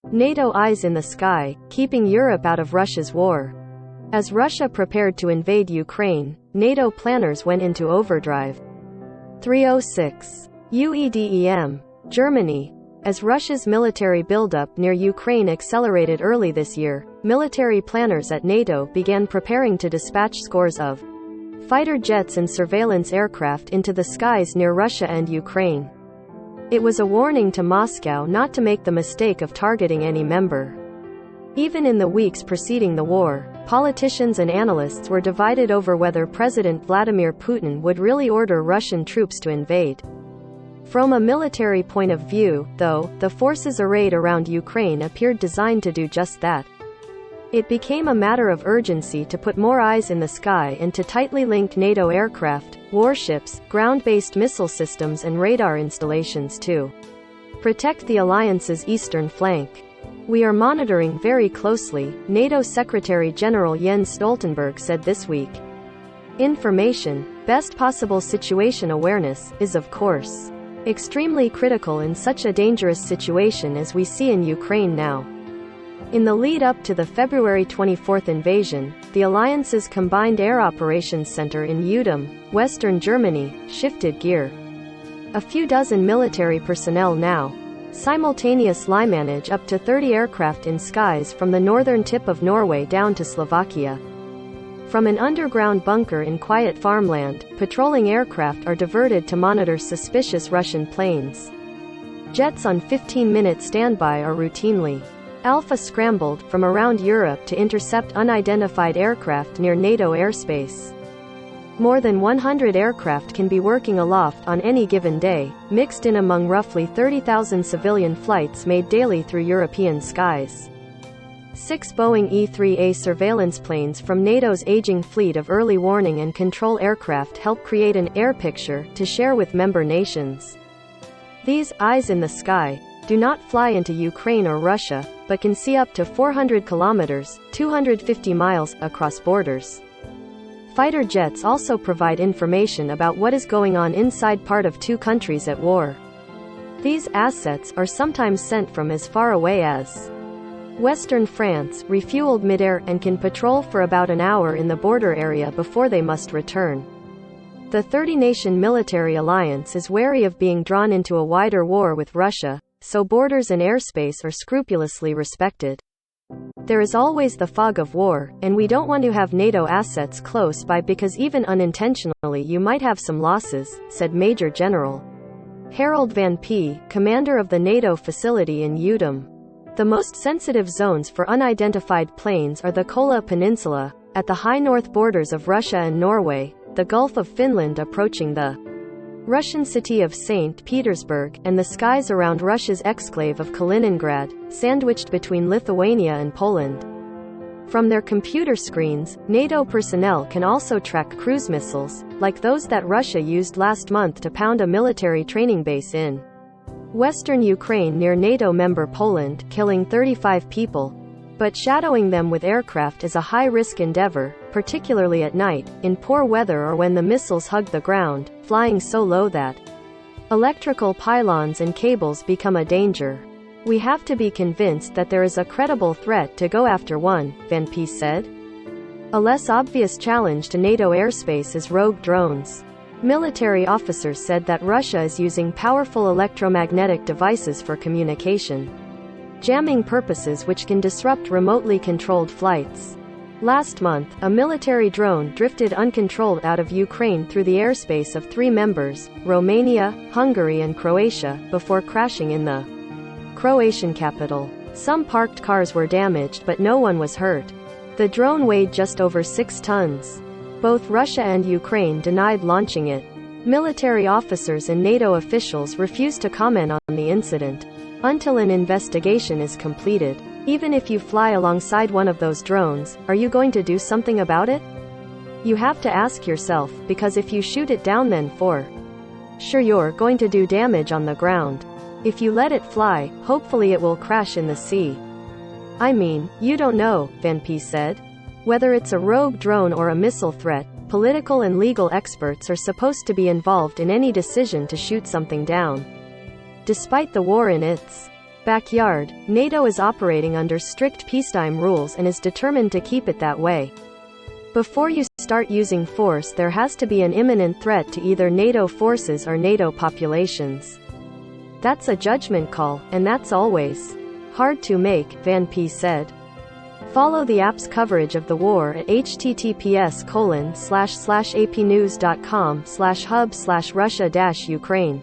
NATO eyes in the sky, keeping Europe out of Russia's war. As Russia prepared to invade Ukraine, NATO planners went into overdrive. 306. UEDEM. Germany. As Russia's military buildup near Ukraine accelerated early this year, military planners at NATO began preparing to dispatch scores of fighter jets and surveillance aircraft into the skies near Russia and Ukraine. It was a warning to Moscow not to make the mistake of targeting any member. Even in the weeks preceding the war, politicians and analysts were divided over whether President Vladimir Putin would really order Russian troops to invade. From a military point of view, though, the forces arrayed around Ukraine appeared designed to do just that. It became a matter of urgency to put more eyes in the sky and to tightly link NATO aircraft, warships, ground-based missile systems and radar installations to protect the alliance's eastern flank. "We are monitoring very closely," NATO Secretary-General Jens Stoltenberg said this week. Information, best possible situation awareness, is of course extremely critical in such a dangerous situation as we see in Ukraine now. In the lead-up to the February 24 invasion, the alliance's Combined Air Operations Center in Udom, western Germany, shifted gear. A few dozen military personnel now simultaneously manage up to 30 aircraft in skies from the northern tip of Norway down to Slovakia. From an underground bunker in quiet farmland, patrolling aircraft are diverted to monitor suspicious Russian planes. Jets on 15-minute standby are routinely alpha scrambled from around Europe to intercept unidentified aircraft near NATO airspace. More than 100 aircraft can be working aloft on any given day, mixed in among roughly 30,000 civilian flights made daily through European skies. 6 Boeing E-3A surveillance planes from NATO's aging fleet of early warning and control aircraft help create an air picture to share with member nations. These eyes in the sky do not fly into Ukraine or Russia, but can see up to 400 kilometers, 250 miles, across borders. Fighter jets also provide information about what is going on inside part of two countries at war. These assets are sometimes sent from as far away as Western France, refueled midair, and can patrol for about an hour in the border area before they must return. The 30-nation military alliance is wary of being drawn into a wider war with Russia, so borders and airspace are scrupulously respected. There is always the fog of war, and we don't want to have NATO assets close by because even unintentionally you might have some losses, said Major General Harold Van P., commander of the NATO facility in Udom. The most sensitive zones for unidentified planes are the Kola Peninsula, at the high north borders of Russia and Norway, the Gulf of Finland approaching the Russian city of St. Petersburg, and the skies around Russia's exclave of Kaliningrad, sandwiched between Lithuania and Poland. From their computer screens, NATO personnel can also track cruise missiles, like those that Russia used last month to pound a military training base in western Ukraine near NATO member Poland, killing 35 people. But shadowing them with aircraft is a high-risk endeavor, particularly at night, in poor weather or when the missiles hug the ground, flying so low that electrical pylons and cables become a danger. "We have to be convinced that there is a credible threat to go after one," Van P said. A less obvious challenge to NATO airspace is rogue drones. Military officers said that Russia is using powerful electromagnetic devices for communication jamming purposes which can disrupt remotely controlled flights. Last month, a military drone drifted uncontrolled out of Ukraine through the airspace of 3 members, Romania, Hungary and Croatia, before crashing in the Croatian capital. Some parked cars were damaged but no one was hurt. The drone weighed just over 6 tons. Both Russia and Ukraine denied launching it. Military officers and NATO officials refused to comment on the incident until an investigation is completed. Even if you fly alongside one of those drones, are you going to do something about it? You have to ask yourself, because if you shoot it down then for sure you're going to do damage on the ground. If you let it fly, hopefully it will crash in the sea. I mean, you don't know, Van P said. Whether it's a rogue drone or a missile threat, political and legal experts are supposed to be involved in any decision to shoot something down. Despite the war in its backyard, NATO is operating under strict peacetime rules and is determined to keep it that way. Before you start using force, there has to be an imminent threat to either NATO forces or NATO populations. That's a judgment call, and that's always hard to make, Van P said. Follow the app's coverage of the war at https://apnews.com/hub/Russia-Ukraine.